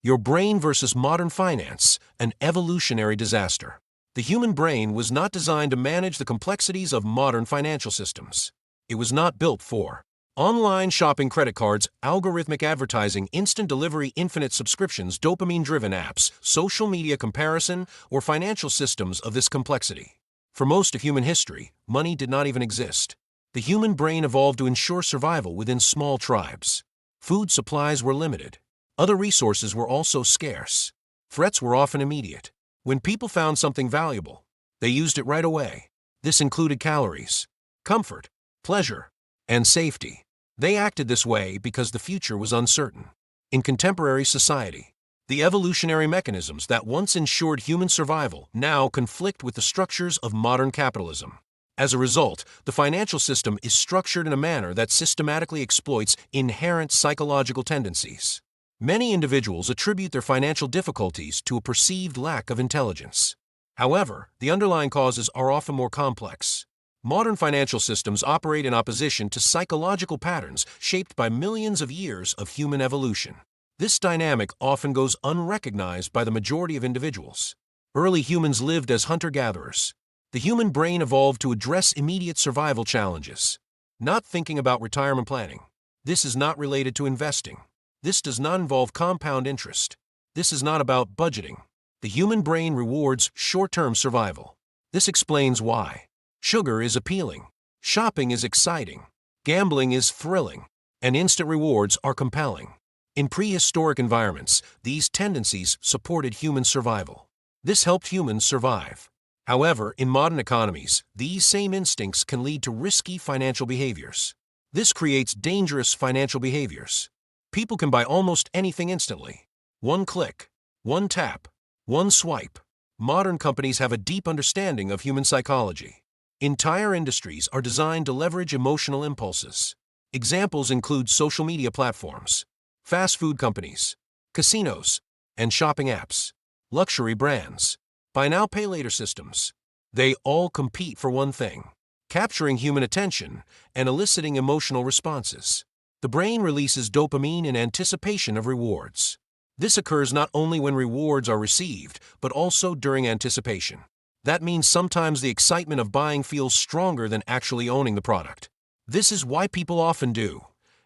Your brain versus modern finance, an evolutionary disaster. The human brain was not designed to manage the complexities of modern financial systems. It was not built for online shopping, credit cards, algorithmic advertising, instant delivery, infinite subscriptions, dopamine-driven apps, social media comparison, or financial systems of this complexity. For most of human history, money did not even exist. The human brain evolved to ensure survival within small tribes. Food supplies were limited. Other resources were also scarce. Threats were often immediate. When people found something valuable, they used it right away. This included calories, comfort, pleasure, and safety. They acted this way because the future was uncertain. In contemporary society, the evolutionary mechanisms that once ensured human survival now conflict with the structures of modern capitalism. As a result, the financial system is structured in a manner that systematically exploits inherent psychological tendencies. Many individuals attribute their financial difficulties to a perceived lack of intelligence. However, the underlying causes are often more complex. Modern financial systems operate in opposition to psychological patterns shaped by millions of years of human evolution. This dynamic often goes unrecognized by the majority of individuals. Early humans lived as hunter-gatherers. The human brain evolved to address immediate survival challenges, not thinking about retirement planning. This is not related to investing. This does not involve compound interest. This is not about budgeting. The human brain rewards short-term survival. This explains why. Sugar is appealing. Shopping is exciting. Gambling is thrilling. And instant rewards are compelling. In prehistoric environments, these tendencies supported human survival. This helped humans survive. However, in modern economies, these same instincts can lead to risky financial behaviors. This creates dangerous financial behaviors. People can buy almost anything instantly. One click, one tap, one swipe. Modern companies have a deep understanding of human psychology. Entire industries are designed to leverage emotional impulses. Examples include social media platforms, fast food companies, casinos, and shopping apps, luxury brands, buy now pay later systems. They all compete for one thing: capturing human attention and eliciting emotional responses. The brain releases dopamine in anticipation of rewards. This occurs not only when rewards are received, but also during anticipation. That means sometimes the excitement of buying feels stronger than actually owning the product. This is why people often do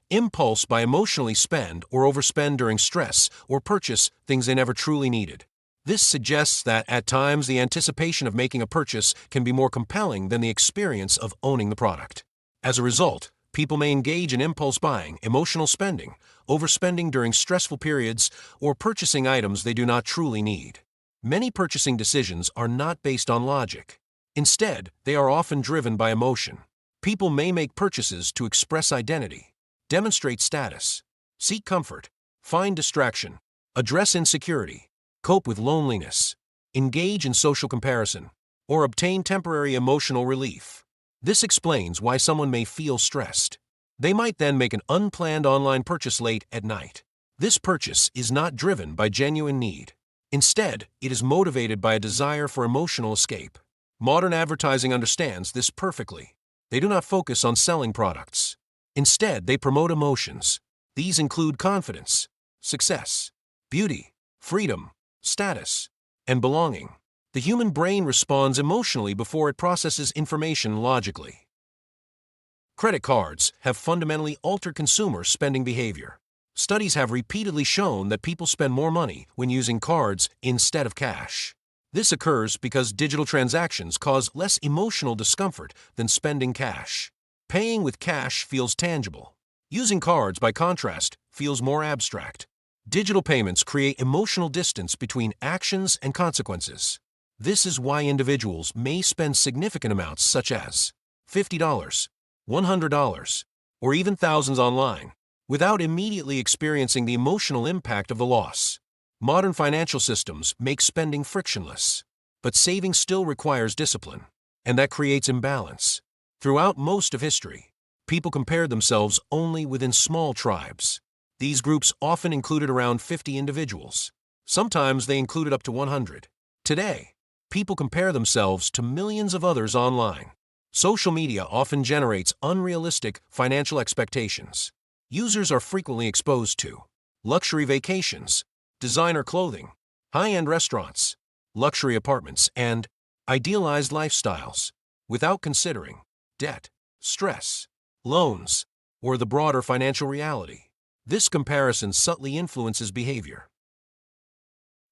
impulse buy, emotionally spend or overspend during stress, or purchase things they never truly needed. This suggests that at times the anticipation of making a purchase can be more compelling than the experience of owning the product. As a result, people may engage in impulse buying, emotional spending, overspending during stressful periods, or purchasing items they do not truly need. Many purchasing decisions are not based on logic. Instead, they are often driven by emotion. People may make purchases to express identity, demonstrate status, seek comfort, find distraction, address insecurity, cope with loneliness, engage in social comparison, or obtain temporary emotional relief. This explains why someone may feel stressed. They might then make an unplanned online purchase late at night. This purchase is not driven by genuine need. Instead, it is motivated by a desire for emotional escape. Modern advertising understands this perfectly. They do not focus on selling products. Instead, they promote emotions. These include confidence, success, beauty, freedom, status, and belonging. The human brain responds emotionally before it processes information logically. Credit cards have fundamentally altered consumer spending behavior. Studies have repeatedly shown that people spend more money when using cards instead of cash. This occurs because digital transactions cause less emotional discomfort than spending cash. Paying with cash feels tangible. Using cards, by contrast, feels more abstract. Digital payments create emotional distance between actions and consequences. This is why individuals may spend significant amounts such as $50, $100, or even thousands online, without immediately experiencing the emotional impact of the loss. Modern financial systems make spending frictionless, but saving still requires discipline, and that creates imbalance. Throughout most of history, people compared themselves only within small tribes. These groups often included around 50 individuals. Sometimes they included up to 100. Today, people compare themselves to millions of others online. Social media often generates unrealistic financial expectations. Users are frequently exposed to luxury vacations, designer clothing, high-end restaurants, luxury apartments, and idealized lifestyles, without considering debt, stress, loans, or the broader financial reality. This comparison subtly influences behavior.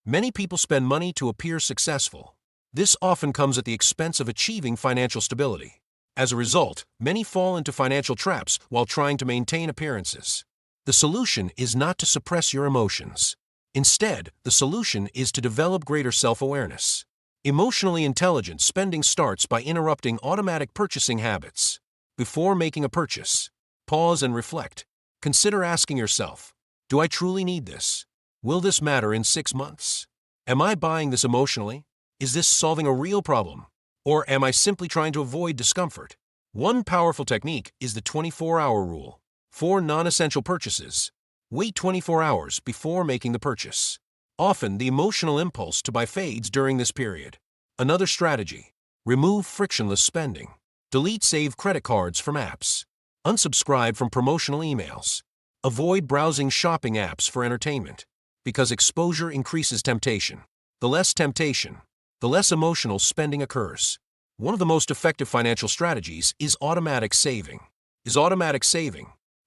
Many people spend money to appear successful. This often comes at the expense of achieving financial stability. As a result, many fall into financial traps while trying to maintain appearances. The solution is not to suppress your emotions. Instead, the solution is to develop greater self-awareness. Emotionally intelligent spending starts by interrupting automatic purchasing habits. Before making a purchase, pause and reflect. Consider asking yourself, do I truly need this? Will this matter in 6 months? Am I buying this emotionally? Is this solving a real problem? Or am I simply trying to avoid discomfort? One powerful technique is the 24-hour rule. For non-essential purchases, wait 24 hours before making the purchase. Often, the emotional impulse to buy fades during this period. Another strategy: remove frictionless spending. Delete saved credit cards from apps. Unsubscribe from promotional emails. Avoid browsing shopping apps for entertainment, because exposure increases temptation. The less temptation, the less emotional spending occurs. One of the most effective financial strategies is automatic saving.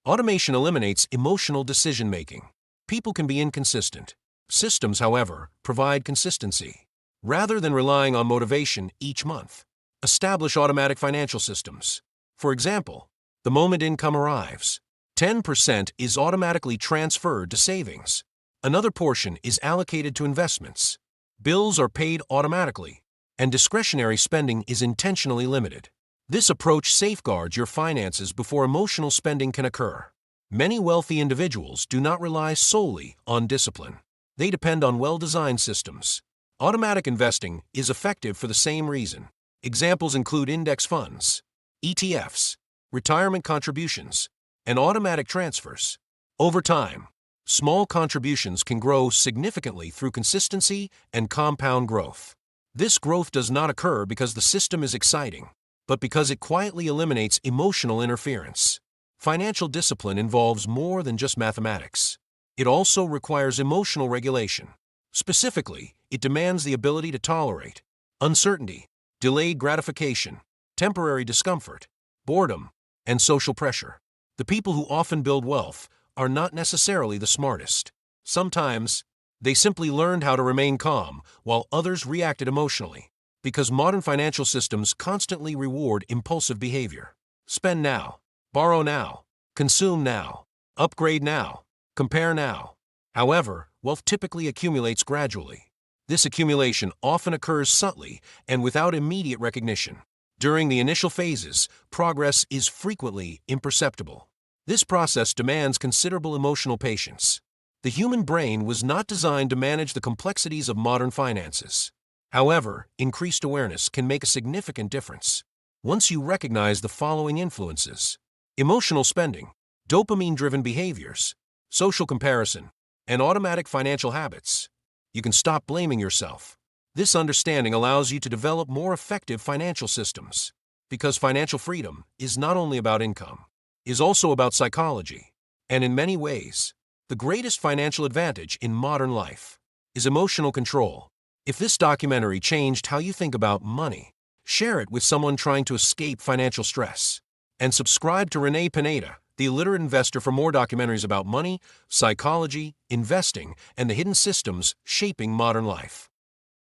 Automation eliminates emotional decision-making. People can be inconsistent. Systems, however, provide consistency. Rather than relying on motivation each month, establish automatic financial systems. For example, the moment income arrives, 10% is automatically transferred to savings. Another portion is allocated to investments. Bills are paid automatically, and discretionary spending is intentionally limited. This approach safeguards your finances before emotional spending can occur. Many wealthy individuals do not rely solely on discipline. They depend on well-designed systems. Automatic investing is effective for the same reason. Examples include index funds, ETFs, retirement contributions, and automatic transfers. Over time, small contributions can grow significantly through consistency and compound growth. This growth does not occur because the system is exciting, but because it quietly eliminates emotional interference. Financial discipline involves more than just mathematics. It also requires emotional regulation. Specifically, it demands the ability to tolerate uncertainty, delayed gratification, temporary discomfort, boredom, and social pressure. The people who often build wealth are not necessarily the smartest. Sometimes, they simply learned how to remain calm while others reacted emotionally, because modern financial systems constantly reward impulsive behavior. Spend now, borrow now, consume now, upgrade now, compare now. However, wealth typically accumulates gradually. This accumulation often occurs subtly and without immediate recognition. During the initial phases, progress is frequently imperceptible. This process demands considerable emotional patience. The human brain was not designed to manage the complexities of modern finances. However, increased awareness can make a significant difference. Once you recognize the following influences: emotional spending, dopamine-driven behaviors, social comparison, and automatic financial habits, you can stop blaming yourself. This understanding allows you to develop more effective financial systems, because financial freedom is not only about income, it is also about psychology. And in many ways, the greatest financial advantage in modern life is emotional control. If this documentary changed how you think about money, share it with someone trying to escape financial stress. And subscribe to Renee Pineda, The Illiterate Investor, for more documentaries about money, psychology, investing, and the hidden systems shaping modern life.